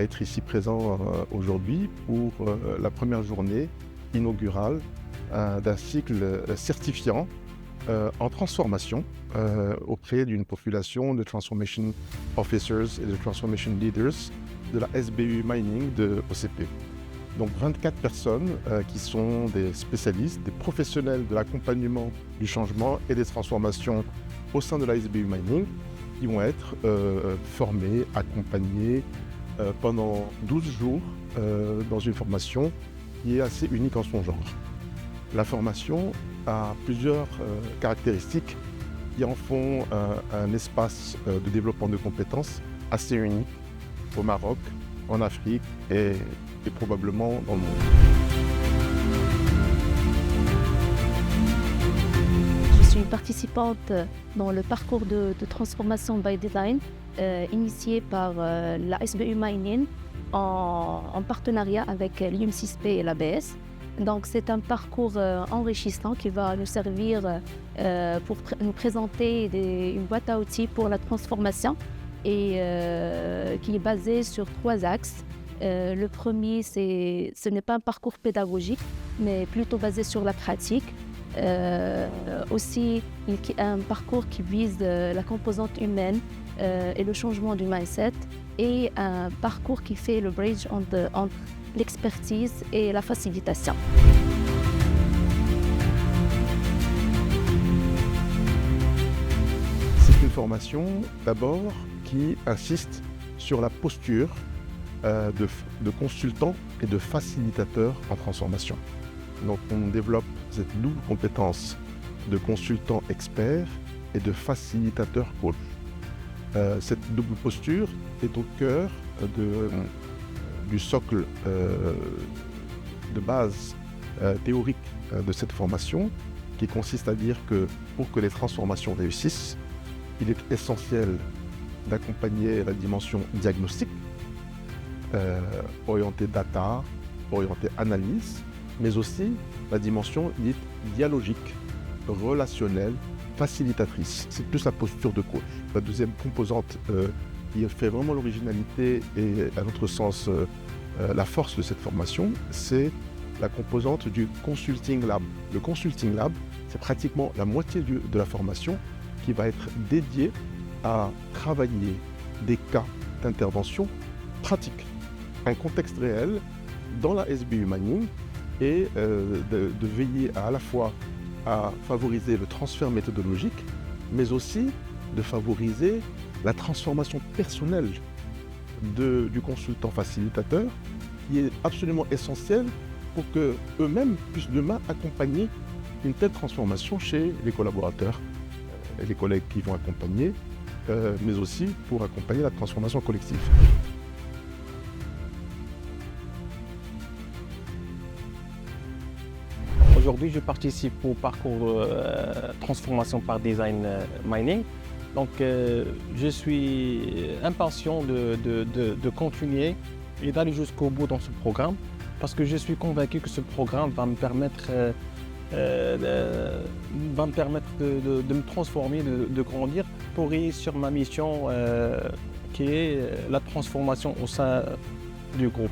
à être ici présent aujourd'hui pour la première journée inaugurale d'un cycle certifiant en transformation auprès d'une population de Transformation Officers et de Transformation Leaders de la SBU Mining de OCP. Donc 24 personnes qui sont des spécialistes, des professionnels de l'accompagnement du changement et des transformations au sein de la SBU Mining qui vont être formés, accompagnés pendant 12 jours dans une formation qui est assez unique en son genre. La formation a plusieurs caractéristiques qui en font un espace de développement de compétences assez unique au Maroc, en Afrique et probablement dans le monde. Je suis une participante dans le parcours de transformation by design initié par la SBU Mining en partenariat avec l'IUM6P et l'ABS. Donc c'est un parcours enrichissant qui va nous servir pour nous présenter une boîte à outils pour la transformation et qui est basée sur 3 axes. Le premier, ce n'est pas un parcours pédagogique, mais plutôt basé sur la pratique. Aussi, un parcours qui vise la composante humaine et le changement du mindset, et un parcours qui fait le bridge entre l'expertise et la facilitation. C'est une formation d'abord qui insiste sur la posture de consultant et de facilitateur en transformation. Donc on développe cette double compétence de consultant expert et de facilitateur coach. Cette double posture est au cœur du socle de base théorique de cette formation, qui consiste à dire que pour que les transformations réussissent, il est essentiel d'accompagner la dimension diagnostique, orientée data, orientée analyse, mais aussi la dimension dite dialogique, relationnelle, facilitatrice. C'est plus la posture de coach. La deuxième composante qui fait vraiment l'originalité et à notre sens la force de cette formation, c'est la composante du Consulting Lab. Le Consulting Lab, c'est pratiquement la moitié de la formation qui va être dédiée à travailler des cas d'intervention pratiques, un contexte réel dans la SBU Mining, et de veiller à la fois à favoriser le transfert méthodologique, mais aussi de favoriser la transformation personnelle du consultant facilitateur, qui est absolument essentielle pour qu'eux-mêmes puissent demain accompagner une telle transformation chez les collaborateurs et les collègues qui vont accompagner, mais aussi pour accompagner la transformation collective. Aujourd'hui, je participe au parcours transformation par design mining. Donc, je suis impatient de continuer et d'aller jusqu'au bout dans ce programme, parce que je suis convaincu que ce programme va me permettre de me transformer, de grandir pour réussir ma mission qui est la transformation au sein du groupe.